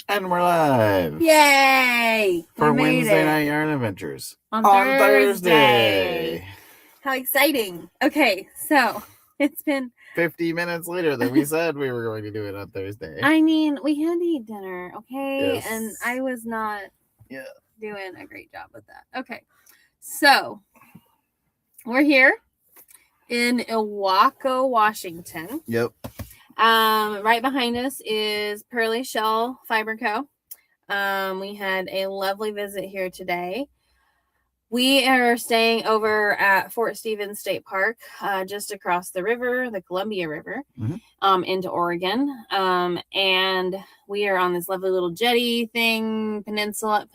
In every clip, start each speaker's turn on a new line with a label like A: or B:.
A: And we're live.
B: Yay!
A: For
B: We made
A: Wednesday
B: it.
A: Night Yarn Adventures.
B: On
A: Thursday.
B: How exciting. Okay, so it's been
A: 50 minutes later than we said we were going to do it on Thursday.
B: we had to eat dinner, okay?
A: Yes.
B: And I was not
A: Yeah.
B: doing a great job with that. Okay, so we're here in Ilwaco, Washington.
A: Yep.
B: Right behind us is Pearly Shell Fiber Co. We had a lovely visit here today. We are staying over at Fort Stevens State Park, just across the river, the Columbia River, into Oregon. And we are on this lovely little jetty thing, peninsula.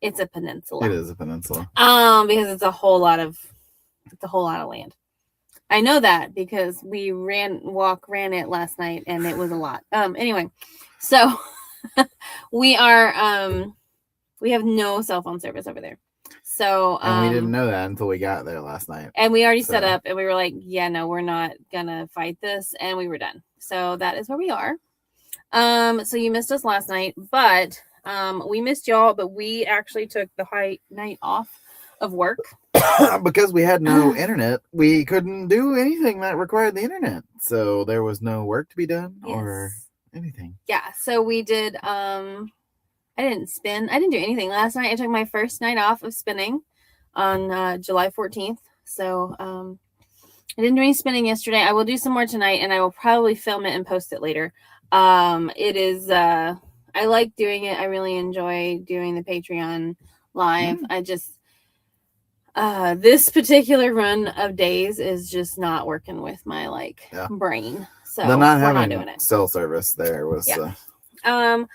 B: It's a peninsula.
A: It is a peninsula.
B: Because it's a whole lot of land. I know that because we ran it last night and it was a lot. Anyway, so we are we have no cell phone service over there. So
A: and we didn't know that until we got there last night.
B: And we already set up and we were like, yeah, no, we're not gonna fight this, and we were done. So that is where we are. So you missed us last night, but we missed y'all, but we actually took the night off of work.
A: Because we had no internet, we couldn't do anything that required the internet. So there was no work to be done or anything.
B: Yeah, so we did I didn't do anything last night. I took my first night off of spinning on July 14th. So I didn't do any spinning yesterday. I will do some more tonight, and I will probably film it and post it later. It is I like doing it. I really enjoy doing the Patreon live. I just this particular run of days is just not working with my brain. So
A: the not
B: we're
A: having
B: not doing it.
A: Cell service there was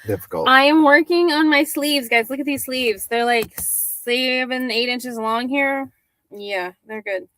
A: difficult.
B: I am working on my sleeves, guys. Look at these sleeves. They're like 7-8 inches long here. Yeah, they're good.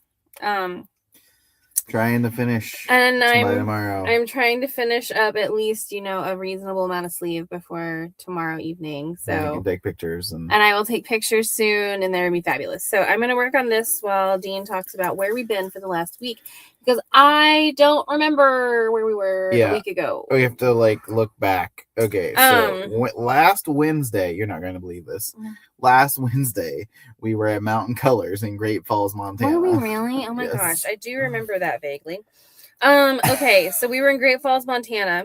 A: Trying to finish
B: and
A: tomorrow.
B: I'm trying to finish up at least, a reasonable amount of sleeve before tomorrow evening. So
A: you can take pictures and
B: I will take pictures soon, and they'll be fabulous. So I'm going to work on this while Dean talks about where we've been for the last week, because I don't remember where we were a week ago.
A: We have to look back. Okay, so last Wednesday, you're not going to believe this. Last Wednesday, we were at Mountain Colors in Great Falls, Montana.
B: Were we really? Oh my gosh, I do remember that vaguely. Okay, so we were in Great Falls, Montana.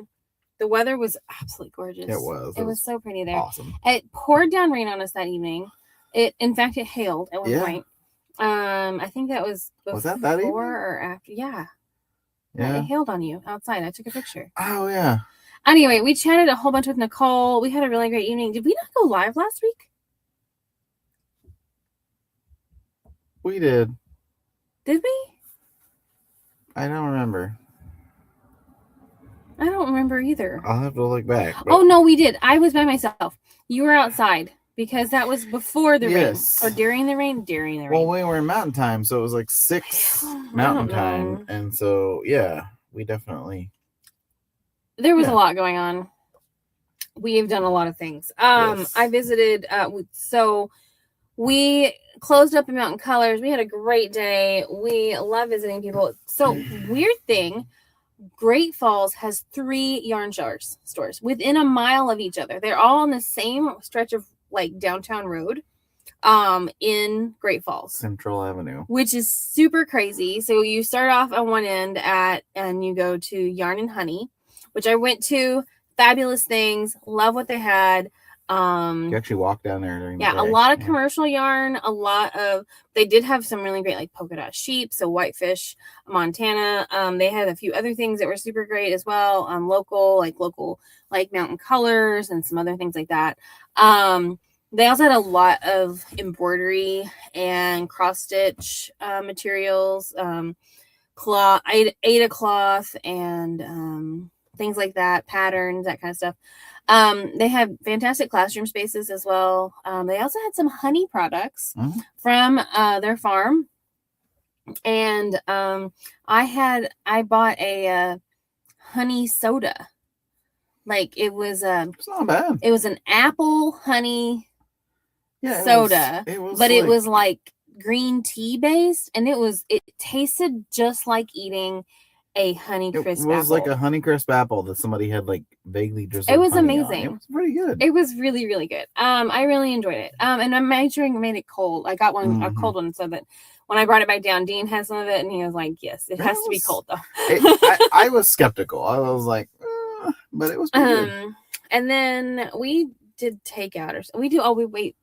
B: The weather was absolutely gorgeous.
A: It was.
B: It was so pretty there.
A: Awesome.
B: It poured down rain on us that evening. In fact, it hailed at one point. I think that was before
A: that evening?
B: Or after. Yeah. It hailed on you outside. I took a picture.
A: Oh yeah.
B: Anyway, we chatted a whole bunch with Nicole. We had a really great evening. Did we not go live last week?
A: We did.
B: Did we?
A: I don't remember.
B: I don't remember either.
A: I'll have to look back.
B: Oh, no, we did. I was by myself. You were outside because that was before the rain. Or during the rain? During the rain.
A: Well, we were in mountain time, so it was 6 mountain time. And so, yeah, we definitely...
B: There was a lot going on. We've done a lot of things. I visited... so we closed up in Mountain Colors. We had a great day. We love visiting people. So, weird thing... Great Falls has 3 yarn stores within a mile of each other. They're all on the same stretch of downtown road in Great Falls.
A: Central Avenue.
B: Which is super crazy. So you start off on one end and you go to Yarn and Honey, which I went to. Fabulous things. Love what they had.
A: You actually walk down there during the day.
B: A lot of commercial yarn, they did have some really great polka dot sheep, so Whitefish, Montana. They had a few other things that were super great as well. Local Mountain Colors and some other things like that. They also had a lot of embroidery and cross stitch materials, cloth, Ada cloth, and things like that, patterns, that kind of stuff. They have fantastic classroom spaces as well. They also had some honey products from their farm. And I bought a honey soda. It was
A: it's not bad.
B: It was an apple honey soda, it was green tea based, and it tasted just like eating a Honeycrisp apple.
A: It was like a Honeycrisp apple that somebody had like vaguely drizzled.
B: It was amazing.
A: It was pretty good.
B: It was really, really good. I really enjoyed it. And I made sure I made it cold. I got one a cold one so that when I brought it back down, Dean had some of it, and he was like, "Yes, it has to be cold though."
A: I was skeptical. I was like, but it was pretty good.
B: And then we did takeout, or we wait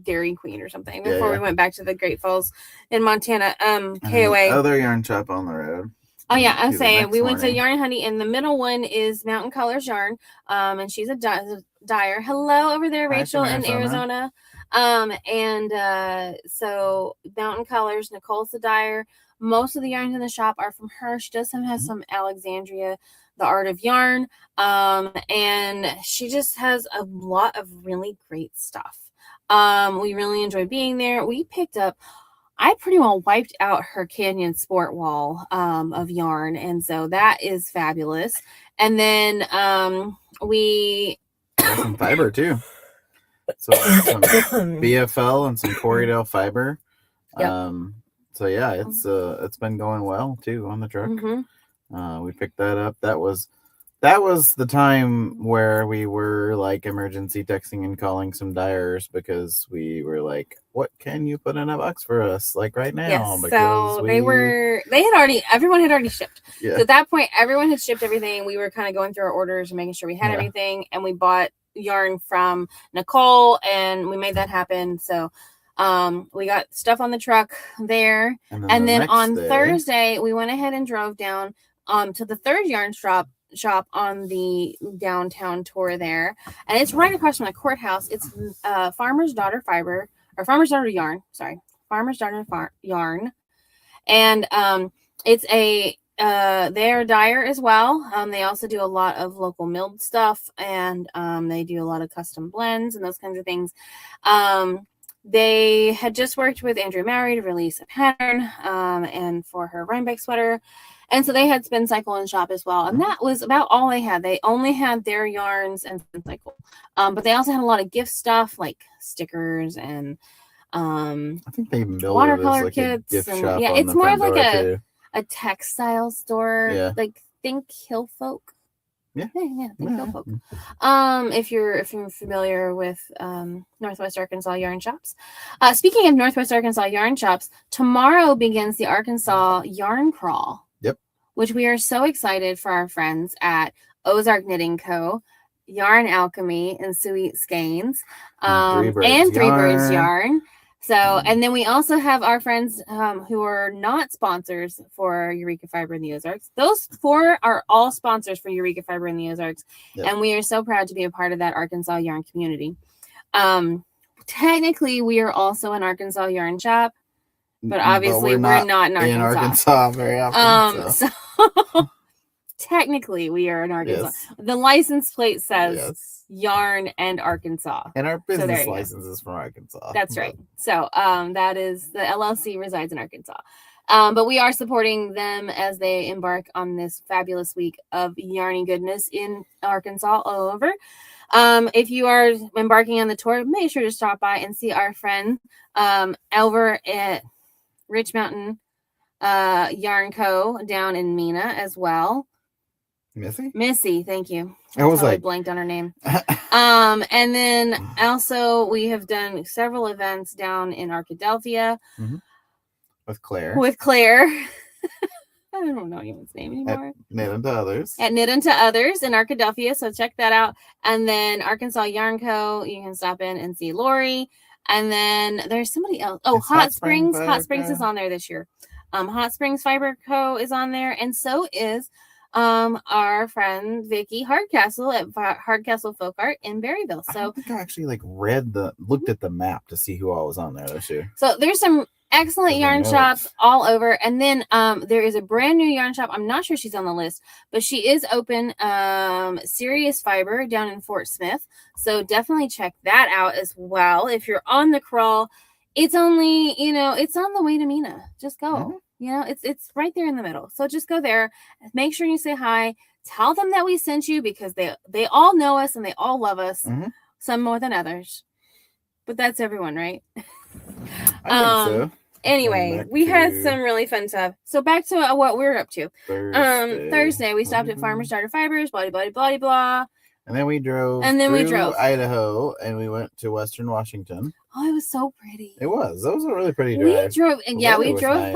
B: Dairy Queen or something before we went back to the Great Falls in Montana. KOA.
A: Other yarn shop on the road.
B: Oh yeah, I'm saying we went to Yarn and Honey, and the middle one is Mountain Colors Yarn, and she's a dyer. Hello over there, Rachel in Arizona. So Mountain Colors, Nicole's the dyer. Most of the yarns in the shop are from her. She does have some Alexandria, the Art of Yarn, and she just has a lot of really great stuff. We really enjoyed being there. We picked up. I pretty well wiped out her Canyon Sport wall of yarn, and so that is fabulous. And then we
A: got some fiber too. So some BFL and some Corriedale fiber. Yep. So yeah, it's been going well too on the truck. We picked that up. That was the time where we were like emergency texting and calling some dyers because we were like, what can you put in a box for us like right now?
B: Yes, because so everyone had already shipped. Yeah. So at that point, everyone had shipped everything. We were kind of going through our orders and making sure we had everything, and we bought yarn from Nicole, and we made that happen. So we got stuff on the truck there, and then on Thursday we went ahead and drove down to the third yarn shop on the downtown tour there, and it's right across from the courthouse. It's Farmer's Daughter Fiber, or Farmer's Daughter Yarn, Farmer's Daughter Yarn, and it's they're a dyer as well. They also do a lot of local milled stuff, and they do a lot of custom blends and those kinds of things. They had just worked with Andrea Mowry to release a pattern and for her Rhinebeck sweater. And so they had Spin Cycle in shop as well. And that was about all they had. They only had their yarns and Spin Cycle. But they also had a lot of gift stuff like stickers and
A: I think they even built
B: watercolor
A: like
B: kits.
A: A gift shop
B: it's more of like a textile store. Yeah. Like think Hill Folk. Yeah, think Hill Folk. If you're familiar with Northwest Arkansas yarn shops. Speaking of Northwest Arkansas yarn shops, tomorrow begins the Arkansas Yarn Crawl. Which we are so excited for our friends at Ozark Knitting Co., Yarn Alchemy, and Sweet Skeins, and Three Birds Yarn. So, and then we also have our friends who are not sponsors for Eureka Fiber in the Ozarks. Those four are all sponsors for Eureka Fiber in the Ozarks, and we are so proud to be a part of that Arkansas yarn community. Technically, we are also an Arkansas yarn shop, but obviously we're not in Arkansas
A: very often.
B: So technically we are in Arkansas. Yes. The license plate says Yarn and Arkansas.
A: And our business license is from Arkansas.
B: That's right. So that is the LLC resides in Arkansas. But we are supporting them as they embark on this fabulous week of yarny goodness in Arkansas all over. If you are embarking on the tour, make sure to stop by and see our friend over at Rich Mountain Yarn Co. down in Mena as well. Missy, thank you.
A: I was like
B: blanked on her name. And then also we have done several events down in Arkadelphia
A: with Claire.
B: I don't know anyone's name anymore.
A: At Knit Unto Others.
B: At Knit Unto Others in Arkadelphia. So check that out. And then Arkansas Yarn Co. You can stop in and see Lori. And then there's somebody else. Oh, Hot Springs. Hot Springs is on there this year. Hot Springs Fiber Co. is on there. And so is our friend Vicky Hardcastle at Hardcastle Folk Art in Berryville. So
A: I don't think I actually looked at the map to see who all was on there this year.
B: So there's some excellent yarn shops all over, and then there is a brand new yarn shop. I'm not sure she's on the list, but she is open. Serious Fiber down in Fort Smith, so definitely check that out as well. If you're on the crawl, it's only it's on the way to Mena. Just go. It's right there in the middle. So just go there. Make sure you say hi. Tell them that we sent you because they all know us and they all love us. Some more than others, but that's everyone, right?
A: I think so.
B: Anyway, we had some really fun stuff. So back to what we were up to. Thursday we stopped at Farmer Starter Fibers, blah blah blah blah.
A: And then we drove. Through Idaho, and we went to Western Washington.
B: Oh, it was so pretty.
A: It was. That was a really pretty drive.
B: We drove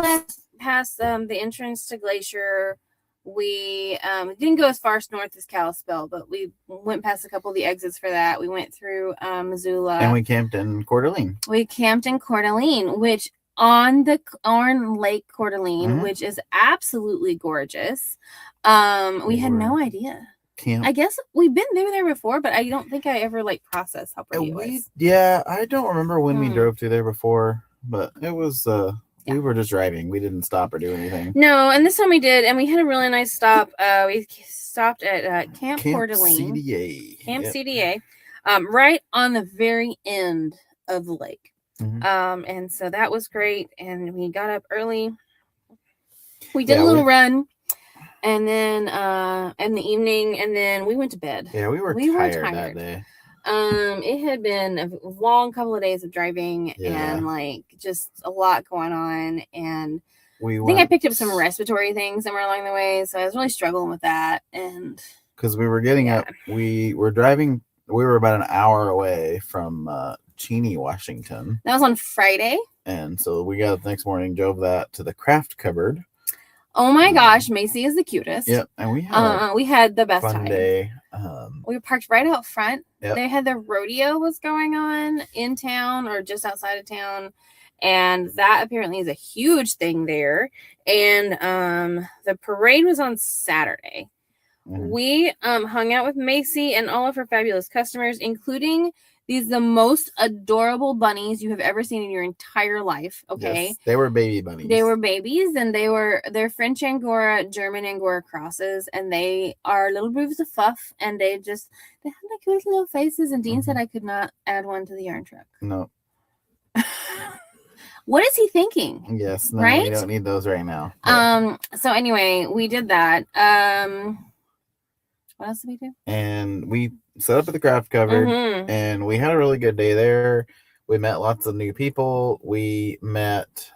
B: past the entrance to Glacier. We didn't go as far north as Kalispell, but we went past a couple of the exits for that. We went through Missoula,
A: and we camped in Coeur d'Alene.
B: Which on Lake Coeur d'Alene, which is absolutely gorgeous. We had no idea. I guess we've been there before, but I don't think I ever processed how pretty it was.
A: Yeah, I don't remember when we drove through there before, but it was we were just driving. We didn't stop or do anything.
B: No, and this time we did, and we had a really nice stop. We stopped at Camp Coeur d'Alene. Camp CDA, right on the very end of the lake. And so that was great, and we got up early. We did a little run. And then in the evening, and then we went to bed.
A: Yeah, we were tired that day.
B: It had been a long couple of days of driving and just a lot going on. And I think I picked up some respiratory things somewhere along the way, so I was really struggling with that. And
A: because we were getting up, we were driving. We were about an hour away from Cheney, Washington.
B: That was on Friday.
A: And so we got up the next morning, drove that to the craft cupboard.
B: Oh my gosh, Macy is the cutest.
A: Yep, and
B: we had the best
A: fun day.
B: We were parked right out front.
A: Yep.
B: They had the rodeo was going on in town or just outside of town, and that apparently is a huge thing there. And the parade was on Saturday. We hung out with Macy and all of her fabulous customers, including the most adorable bunnies you have ever seen in your entire life. Okay.
A: Yes, they were baby bunnies.
B: They were babies, and they're French Angora, German Angora crosses, and they are little breeds of fluff, and they have the cutest little faces. And Dean said I could not add one to the yarn truck.
A: No.
B: What is he thinking?
A: Yes, no,
B: right?
A: We don't need those right now.
B: So anyway, we did that. What else did we do?
A: And we set up at the craft cupboard, and we had a really good day there. We met lots of new people. We met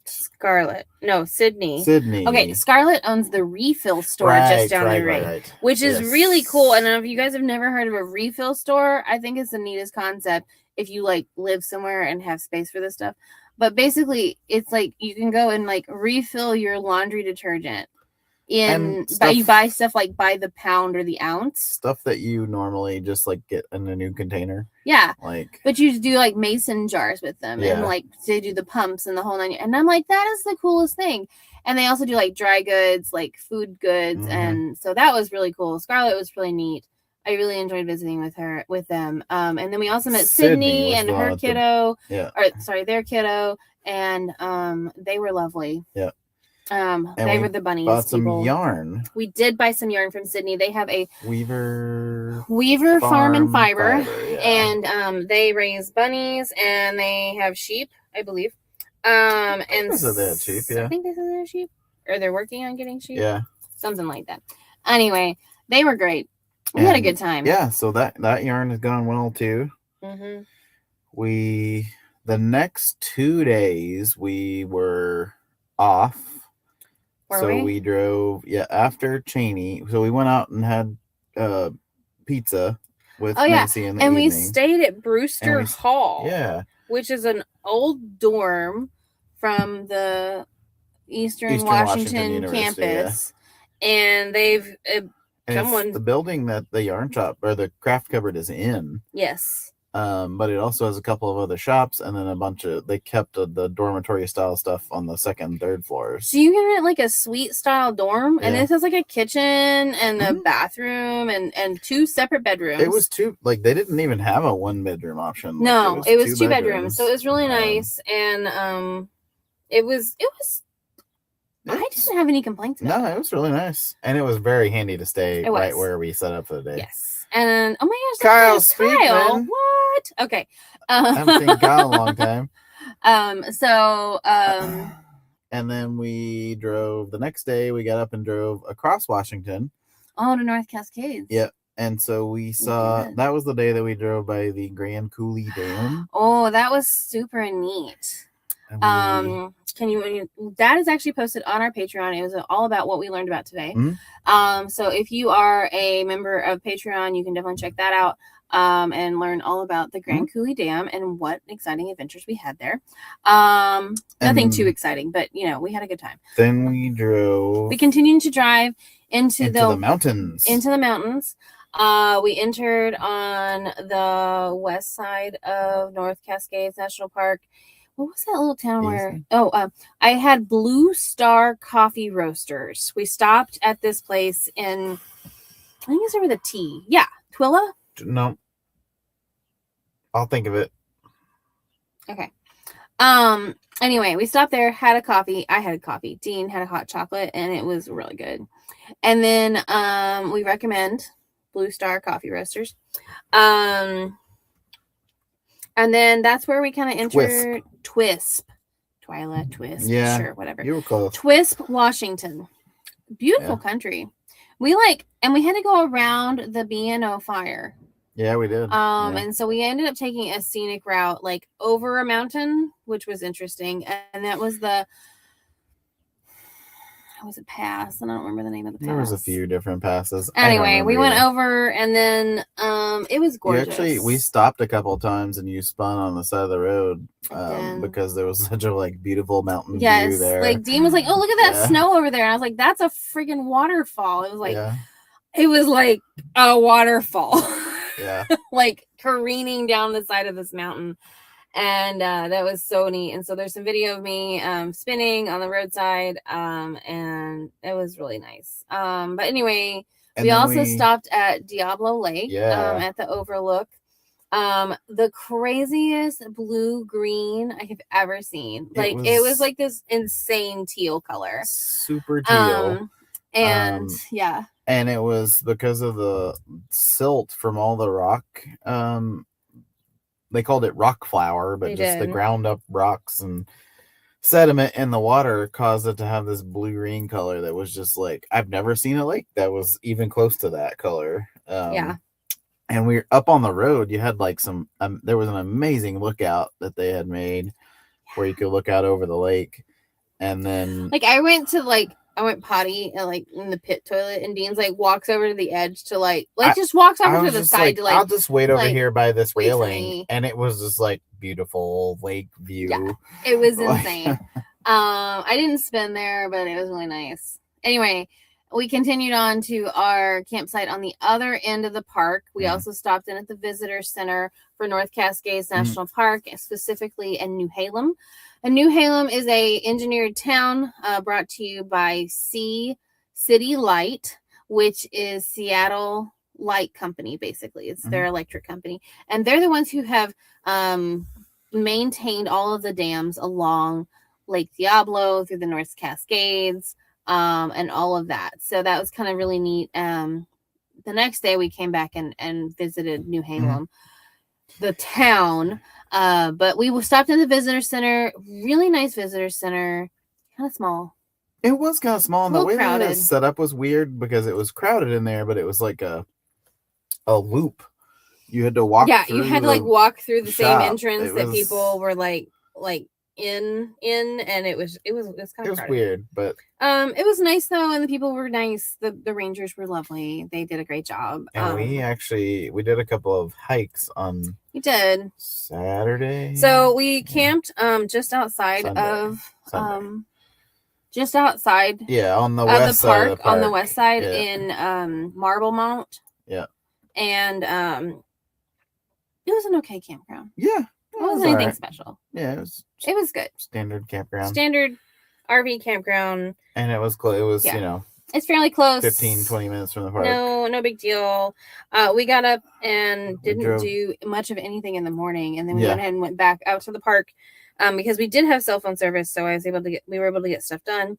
B: Scarlett. No, Sydney.
A: Sydney.
B: Okay, Scarlett owns the refill store just down the road, which is really cool. And if you guys have never heard of a refill store, I think it's the neatest concept if you live somewhere and have space for this stuff. But basically, it's you can go and refill your laundry detergent. You buy stuff by the pound or the ounce. Stuff
A: that you normally just get in a new container.
B: Yeah. But you do mason jars with them. And they do the pumps and the whole nine. And I'm that is the coolest thing. And they also do dry goods, food goods. And so that was really cool. Scarlett was really neat. I really enjoyed visiting with them. And then we also met Sydney and her kiddo. Their kiddo. And they were lovely.
A: Yeah.
B: They were the bunnies.
A: Bought some yarn.
B: We did buy some yarn from Sydney. They have a
A: Weaver
B: Farm and Fiber, and they raise bunnies and they have sheep, I believe. And
A: so they have sheep, yeah.
B: I think they said they have sheep, or they're working on getting sheep.
A: Yeah,
B: something like that. Anyway, they were great. We had a good time.
A: Yeah, so that yarn has gone well too. The next 2 days we were off. We drove after Cheney. So we went out and had pizza with Macy in the evening.
B: We stayed at Brewster Hall.
A: Yeah.
B: Which is an old dorm from the Eastern Washington campus. Yeah. And
A: it's the building that the yarn shop or the craft cupboard is in.
B: Yes.
A: But it also has a couple of other shops, and then they kept the dormitory style stuff on the second and third floors.
B: So you can rent a suite style dorm, and it has a kitchen and a bathroom and 2 separate bedrooms.
A: It was 2, they didn't even have a 1-bedroom option.
B: No, it was 2 bedrooms. So it was really nice, and it was. I didn't have any complaints about it.
A: No, it was really nice, and it was very handy to stay right where we set up for the day.
B: Yes, and oh my gosh,
A: Kyle.
B: What? Okay.
A: I haven't seen Kyle in a long time. And then we drove the next day. We got up and drove across Washington.
B: Oh, to North Cascades.
A: Yep. And so we saw, that was the day that we drove by the Grand Coulee Dam.
B: Oh, that was super neat. That is actually posted on our Patreon. It was all about what we learned about today.
A: Mm-hmm.
B: So if you are a member of Patreon, you can definitely check that out. And learn all about the Grand Coulee Dam and what exciting adventures we had there. Nothing too exciting, but we had a good time.
A: Then we
B: continued to drive into the
A: mountains.
B: We entered on the west side of North Cascades National Park. What was that little town where? I had Blue Star Coffee Roasters. We stopped at this place in, I think it's over the T. Yeah, Twilla.
A: No, I'll think of it.
B: Okay. Anyway, we stopped there, had a coffee. I had a coffee. Dean had a hot chocolate, and it was really good. And then we recommend Blue Star Coffee Roasters. And then that's where we kind of entered Twisp. Yeah, sure, whatever.
A: You were close.
B: Twisp, Washington. Beautiful country. We had to go around the BNO fire.
A: Yeah, we did.
B: And so we ended up taking a scenic route, like over a mountain, which was interesting. And that was a pass, and I don't remember the name of the pass.
A: There was a few different passes.
B: Anyway, we went over, and then it was gorgeous.
A: We stopped a couple of times, and you spun on the side of the road because there was such a beautiful mountain view there.
B: Like Dean was like, "Oh, look at that snow over there," and I was like, "That's a freaking waterfall." It was like, it was like a waterfall.
A: Yeah,
B: like careening down the side of this mountain. And that was so neat. And so there's some video of me spinning on the roadside, and it was really nice. But anyway, we also stopped at Diablo Lake at the Overlook. The craziest blue-green I have ever seen. It was like this insane teal color.
A: Super teal.
B: And
A: and it was because of the silt from all the rock. They called it rock flour, but the ground up rocks and sediment in the water caused it to have this blue-green color that was just like, I've never seen a lake that was even close to that color. And we were up on the road. You had there was an amazing lookout that they had made where you could look out over the lake. And then I went potty in the pit toilet, and Dean's walks over to the edge to just walks over to the side to I'll just wait over here by this railing, and it was just beautiful lake view.
B: Yeah, it was insane. I didn't spend there, but it was really nice. Anyway, we continued on to our campsite on the other end of the park. We also stopped in at the visitor center for North Cascades National Park, specifically in New Halem. And New Halem is a engineered town brought to you by City Light, which is Seattle Light Company, basically. It's their electric company. And they're the ones who have maintained all of the dams along Lake Diablo through the North Cascades and all of that. So that was kind of really neat. The next day we came back and visited New Halem, the town. But we stopped in the visitor center. Really nice visitor center. Kind of small.
A: It was kind of small, and the way that it was set up was weird because it was crowded in there, but it was like a loop. You had to walk.
B: Yeah, you had to walk through the same entrance that people were in, and it was kind of
A: weird, but
B: it was nice though, and the people were nice. The rangers were lovely. They did a great job.
A: And we did a couple of hikes on.
B: We did
A: Saturday.
B: So we camped just outside just outside
A: on the west side of the park.
B: On the west side in Marble Mount.
A: Yeah.
B: And it was an okay campground.
A: Yeah.
B: It wasn't anything special.
A: Yeah,
B: it was good.
A: Standard campground.
B: Standard RV campground.
A: And it was close. It was,
B: it's fairly close.
A: 15-20 minutes from the park.
B: No big deal. We got up and didn't do much of anything in the morning, and then we went ahead and went back out to the park because we did have cell phone service, so we were able to get stuff done.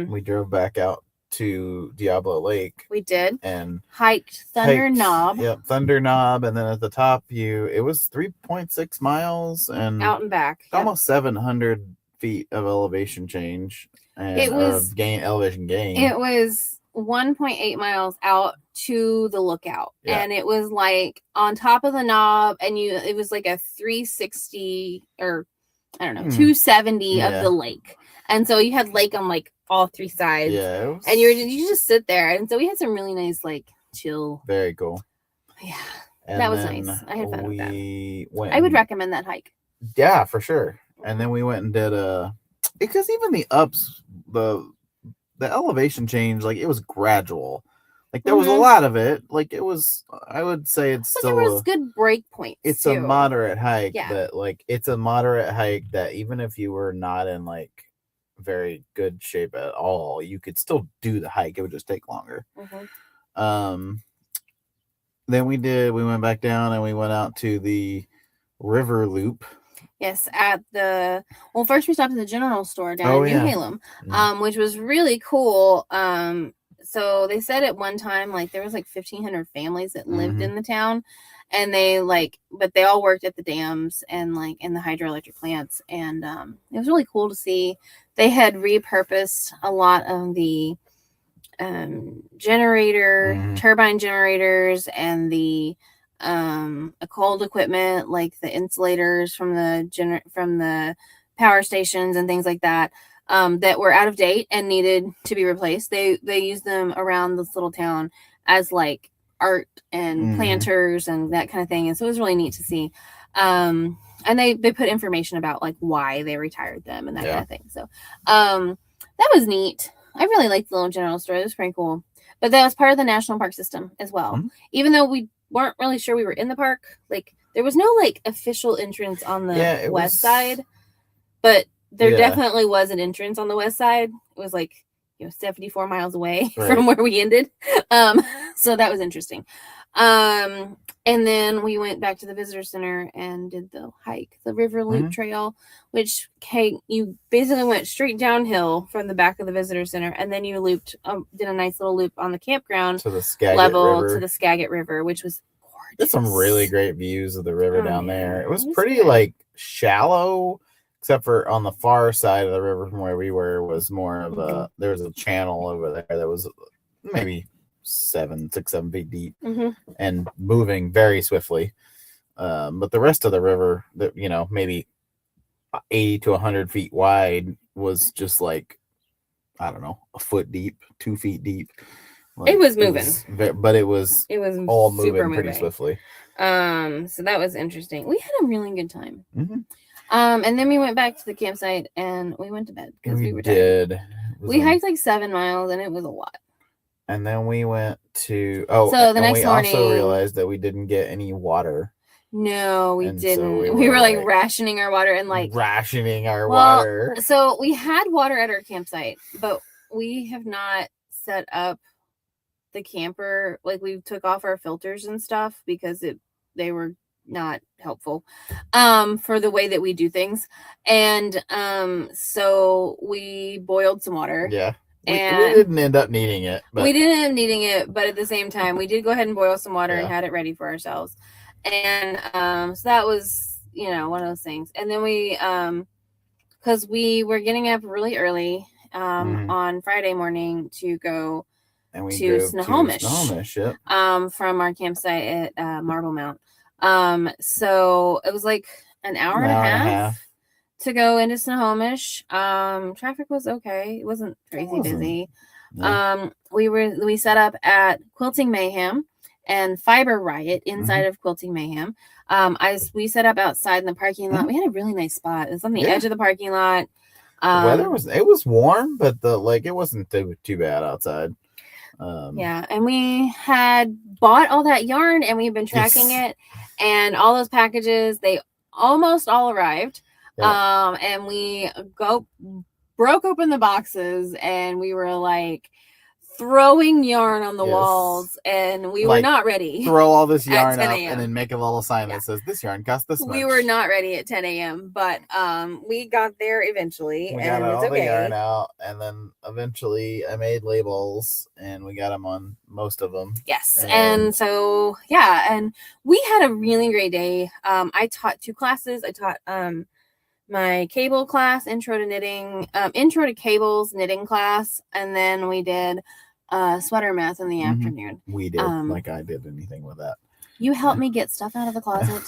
A: We drove back out to Diablo Lake.
B: We did.
A: And
B: hiked Thunder Knob.
A: Yep, Thunder Knob, and then at the top it was 3.6 miles and
B: out and back.
A: Almost 700 feet of elevation change. And
B: it was
A: elevation gain.
B: It was 1.8 miles out to the lookout,
A: Yeah.
B: and it was like on top of the knob, and it was like a 360 or I don't know 270 of the lake, and so you had lake on like all three sides.
A: Yeah,
B: and you just sit there, and so we had some really nice like chill.
A: Very cool.
B: Yeah,
A: and
B: that was nice. I had fun with that. I would recommend that hike.
A: Yeah, for sure. And then we went and did because even the ups, the elevation change, like it was gradual. Like there was a lot of it. Like it was, I would say it's still
B: there was good break points.
A: It's a moderate hike that like it's a moderate hike that even if you were not in like very good shape at all, you could still do the hike. It would just take longer. Then we went back down and we went out to the river loop.
B: Yes, first we stopped at the general store down in New Halem, which was really cool. So they said at one time, like there was like 1,500 families that lived in the town, and but they all worked at the dams and like in the hydroelectric plants, and it was really cool to see. They had repurposed a lot of the turbine generators and the cold equipment, like the insulators from the power stations and things like that, that were out of date and needed to be replaced. They used them around this little town as like art and planters and that kind of thing. And so it was really neat to see. And they put information about like why they retired them and that kind of thing. So that was neat. I really liked the little general store. It was pretty cool. But that was part of the national park system as well. Even though we weren't really sure we were in the park, like there was no like official entrance on the west side, but there definitely was an entrance on the west side. It was like 74 miles away from where we ended. So that was interesting. And then we went back to the visitor center and did the hike, the River Loop Trail, which you basically went straight downhill from the back of the visitor center, and then you looped, did a nice little loop on the campground
A: to the Skagit
B: level
A: River.
B: To the Skagit River, which was gorgeous.
A: There's some really great views of the river down there. It was pretty like shallow, except for on the far side of the river from where we were was more of there was a channel over there that was maybe 7 feet deep and moving very swiftly. But the rest of the river, that maybe 80 to 100 feet wide, was just like, I don't know, a foot deep, 2 feet deep. Like,
B: it was moving,
A: but it was all moving pretty swiftly.
B: So that was interesting. We had a really good time. And then we went back to the campsite and we went to bed because we were tired. We hiked like 7 miles and it was a lot.
A: And then we went to so the next morning, also realized that we didn't get any water.
B: No, we didn't. So we were like rationing our water and like
A: water.
B: So we had water at our campsite, but we have not set up the camper. Like we took off our filters and stuff because they were not helpful for the way that we do things. And so we boiled some water.
A: Yeah. We didn't end up needing it.
B: But at the same time, we did go ahead and boil some water and had it ready for ourselves. And so that was, one of those things. And then we, because we were getting up really early on Friday morning to go to Snohomish, from our campsite at Marble Mount. So it was like an hour and a half to go into Snohomish. Traffic was okay. It wasn't crazy busy. No. We set up at Quilting Mayhem and Fiber Riot inside of Quilting Mayhem. We set up outside in the parking lot. We had a really nice spot. It was on the edge of the parking lot.
A: The weather was warm, but it wasn't too bad outside.
B: And we had bought all that yarn and we've been tracking it, and all those packages, they almost all arrived. And we broke open the boxes and we were like throwing yarn on the walls, and we were not ready.
A: Throw all this yarn up and then make a little sign that says this yarn costs this much.
B: We were not ready at 10 a.m. but we got there eventually.
A: We got all the yarn out, and then eventually I made labels and we got them on most of them.
B: Yes. And so and we had a really great day. I taught 2 classes. I taught my cable class, intro to cables knitting class, and then we did sweater meth in the afternoon.
A: We did, like I did anything with that.
B: You helped me get stuff out of the closet.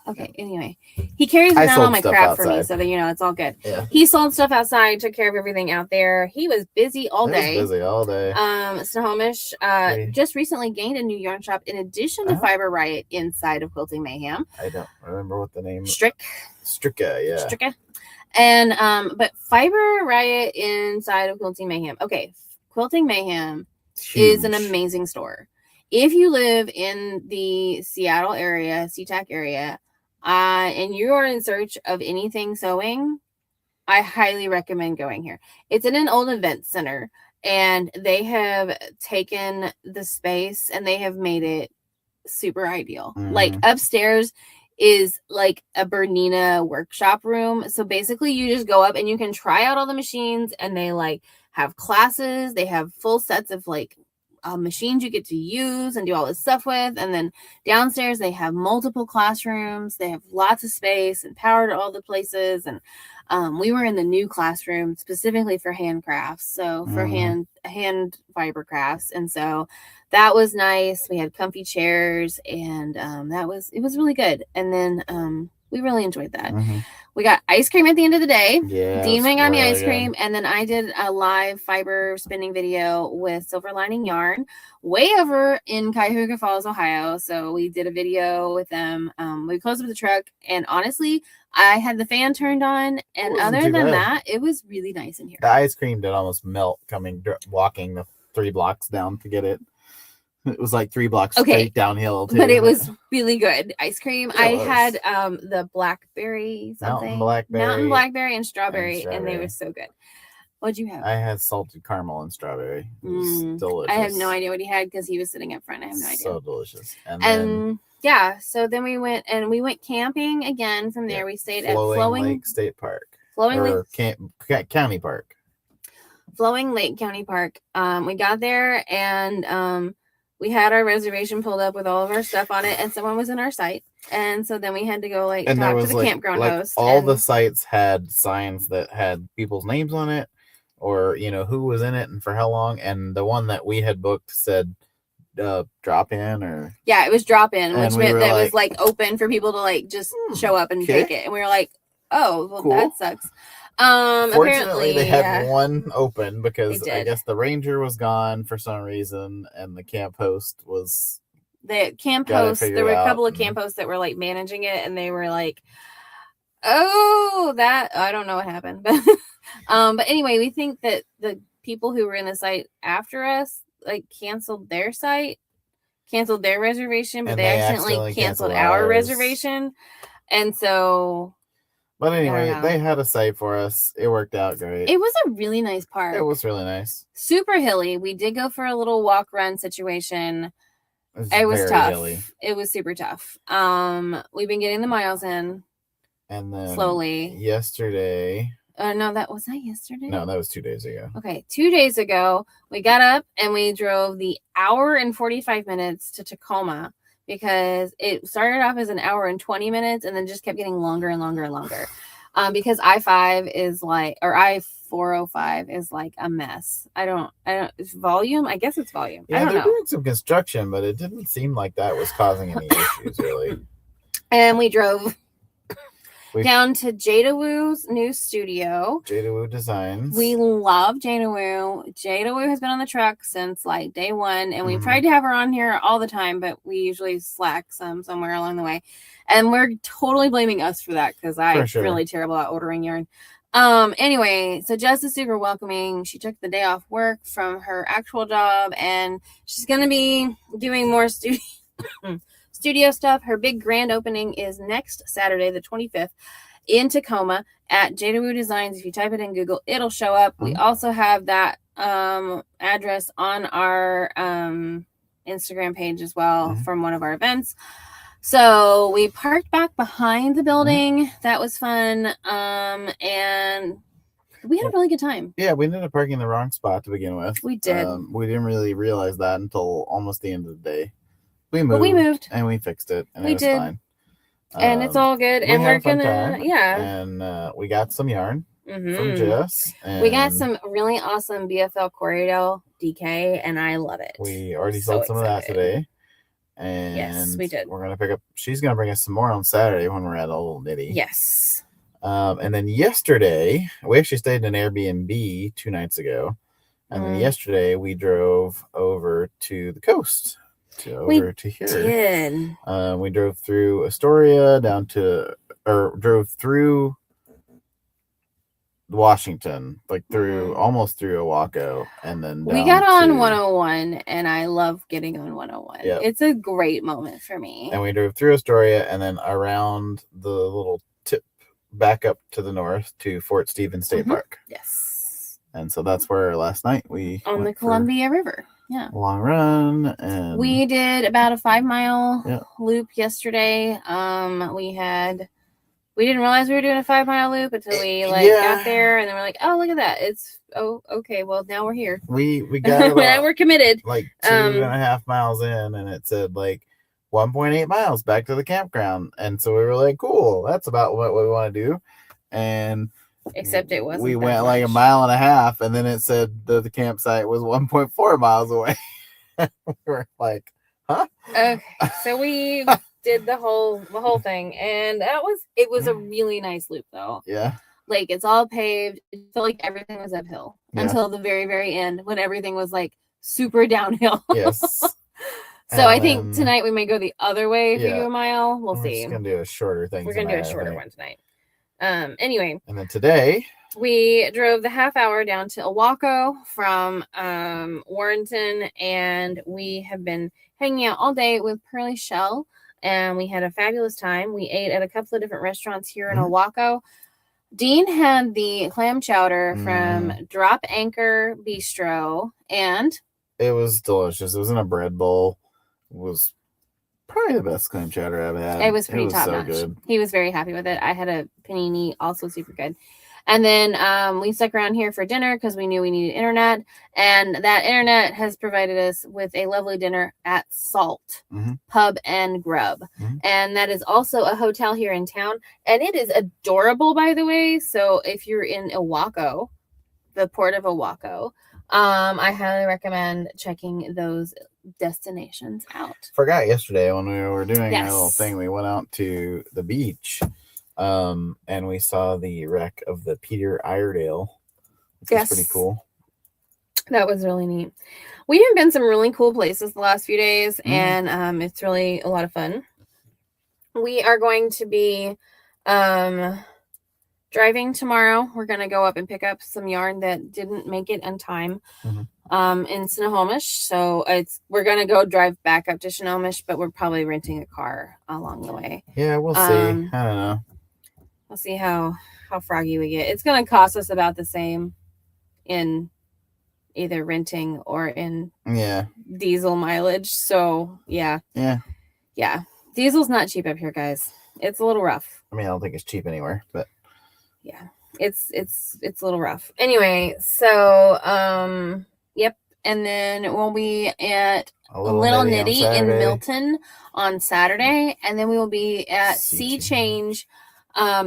B: Okay, anyway. He carries around all my crap for me so that, it's all good.
A: Yeah.
B: He sold stuff outside, took care of everything out there. He was busy all day. Snohomish just recently gained a new yarn shop in addition to Fiber Riot inside of Quilting Mayhem.
A: I don't remember what the name is.
B: Stricka, yeah. Stricka. And but Fiber Riot inside of Quilting Mayhem. Okay, Quilting Mayhem is an amazing store. If you live in the Seattle area, SeaTac area, and you are in search of anything sewing, I highly recommend going here. It's in an old event center, and they have taken the space and they have made it super ideal. Like upstairs is like a Bernina workshop room. So basically you just go up and you can try out all the machines, and they like have classes. They have full sets of like machines you get to use and do all this stuff with. And then downstairs they have multiple classrooms. They have lots of space and power to all the places. And we were in the new classroom specifically for handcrafts, so for hand fiber crafts. And so that was nice. We had comfy chairs, and it was really good. And then we really enjoyed that. We got ice cream at the end of the day.
A: Yeah,
B: Dean got me ice cream, and then I did a live fiber spinning video with Silver Lining Yarn way over in Cuyahoga Falls, Ohio. So we did a video with them. We closed up the truck, and honestly, I had the fan turned on, and other than that, it was really nice in here.
A: The ice cream did almost melt walking the 3 blocks down to get it. It was like 3 blocks straight downhill too.
B: But it was really good ice cream. I had the blackberry something. Mountain blackberry and strawberry, and they were so good. What'd you have?
A: I had salted caramel and strawberry. It was delicious.
B: I have no idea what he had because he was sitting up front. I have no idea.
A: So delicious.
B: And so then we went camping again from there. We stayed at Flowing
A: Lake State Park.
B: County
A: Park.
B: Flowing Lake County Park. We got there, and we had our reservation pulled up with all of our stuff on it, and someone was in our site. And so then we had to go talk to the campground host.
A: All the sites had signs that had people's names on it, or who was in it and for how long. And the one that we had booked said drop in, or
B: it was drop in, which meant that it was open for people to just show up and take it. And we were like, oh, well, cool. That sucks.
A: Fortunately, they had one open because I guess the ranger was gone for some reason, and the camp host was.
B: The camp host. There were a couple of camp hosts that were managing it, and they were like, "Oh, that I don't know what happened," but anyway, we think that the people who were in the site after us canceled their reservation, but they accidentally canceled our reservation, and so.
A: But anyway, they had a site for us. It worked out great.
B: It was a really nice park.
A: It was really nice.
B: Super hilly. We did go for a little walk run situation. It was tough. Hilly. It was super tough. We've been getting the miles in.
A: And then
B: slowly.
A: Yesterday.
B: No, that was yesterday?
A: No, that was 2 days ago.
B: Okay, 2 days ago, we got up and we drove the hour and 45 minutes to Tacoma. Because it started off as an hour and 20 minutes and then just kept getting longer and longer and longer. Because I-5 is or I-405 is a mess. I don't, it's volume. I guess it's volume.
A: Yeah,
B: I don't know.
A: They're doing some construction, but it didn't seem like that was causing any issues really.
B: And we drove down to Jada Woo's new studio.
A: Jada Woo Designs.
B: We love Jada Woo. Jada Woo has been on the truck since day one, and we've tried to have her on here all the time, but we usually slack somewhere along the way. And we're totally blaming us for that because I'm really terrible at ordering yarn. Anyway, so Jess is super welcoming. She took the day off work from her actual job, and she's going to be doing more studio stuff. Her big grand opening is next Saturday, the 25th, in Tacoma at Jada Woo Designs. If you type it in Google, it'll show up. We also have that address on our Instagram page as well from one of our events. So we parked back behind the building. That was fun. And we had a really good time.
A: Yeah, we ended up parking in the wrong spot to begin with.
B: We did.
A: We didn't really realize that until almost the end of the day. We moved and we fixed it, and it was fine.
B: And it's all good. And we're gonna,
A: And we got some yarn. from Jess.
B: We got
A: and
B: some really awesome BFL Corriedale DK, and I love it.
A: We already
B: So
A: sold some of that
B: excited.
A: today. And
B: Yes, we did.
A: We're going to pick up, she's going to bring us some more on Saturday when we're at a little nitty.
B: Yes.
A: And then yesterday, we actually stayed in an Airbnb 2 nights ago. And then yesterday, we drove over to the coast. To here.
B: Did.
A: We drove through Astoria drove through Washington, like almost through Ilwaco, and then
B: we got on 101, and I love getting on 101. Yep. It's a great moment for me.
A: And we drove through Astoria and then around the little tip back up to the north to Fort Stevens State Park.
B: Yes.
A: And so that's where last night we
B: on the Columbia River. Yeah.
A: Long run, and
B: we did about a 5-mile loop yesterday. We didn't realize we were doing a 5-mile loop until we got there, and then we're like, oh, look at that. It's okay. Well, now we're here.
A: We got about,
B: now we're committed.
A: Like 2.5 miles in, and it said like 1.8 miles back to the campground. And so we were like, cool, that's about what we want to do. And
B: except it wasn't.
A: We went like 1.5 miles, and then it said the campsite was 1.4 miles away. We were like, huh?
B: Okay. So we did the whole thing, and it was a really nice loop though.
A: Yeah.
B: Like it's all paved. It felt like everything was uphill until the very, very end when everything was like super downhill.
A: Yes.
B: So I think tonight we may go the other way if we do a mile. We'll see.
A: We're just gonna do a shorter thing.
B: We're gonna do a shorter one tonight. Anyway.
A: And then today
B: we drove the half hour down to Ilwaco from Warrenton, and we have been hanging out all day with Pearly Shell, and we had a fabulous time. We ate at a couple of different restaurants here in Ilwaco. Dean had the clam chowder from Drop Anchor Bistro, and
A: it was delicious. It was in a bread bowl. It was probably the best clam chowder I've had.
B: It was pretty top notch. Good. He was very happy with it. I had a panini, also super good. And then we stuck around here for dinner because we knew we needed internet. And that internet has provided us with a lovely dinner at Salt Pub and Grub. And that is also a hotel here in town. And it is adorable, by the way. So if you're in Ilwaco, the port of Ilwaco, I highly recommend checking those destinations out.
A: Forgot yesterday when we were doing a little thing, we went out to the beach. And we saw the wreck of the Peter Iredale, which was pretty cool.
B: That was really neat. We have been some really cool places the last few days, and it's really a lot of fun. We are going to be driving tomorrow. We're going to go up and pick up some yarn that didn't make it on time in Snohomish. So we're going to go drive back up to Snohomish, but we're probably renting a car along the way.
A: Yeah, we'll see. I don't know.
B: We'll see how froggy we get. It's going to cost us about the same in either renting or in diesel mileage. So yeah. Diesel's not cheap up here, guys. It's a little rough.
A: I mean, I don't think it's cheap anywhere, but
B: yeah, it's a little rough. Anyway, so yep. And then we'll be at a little nitty in Milton on Saturday, and then we will be at Sea Change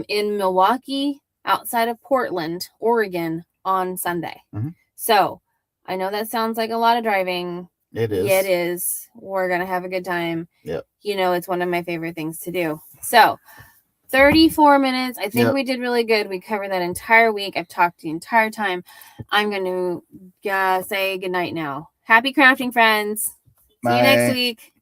B: in Milwaukee outside of Portland, Oregon on Sunday. So I know that sounds like a lot of driving.
A: It is.
B: Yeah, it is. We're going to have a good time.
A: Yep.
B: You know, it's one of my favorite things to do. So 34 minutes. I think we did really good. We covered that entire week. I've talked the entire time. I'm going to say goodnight now. Happy crafting, friends. See you next week.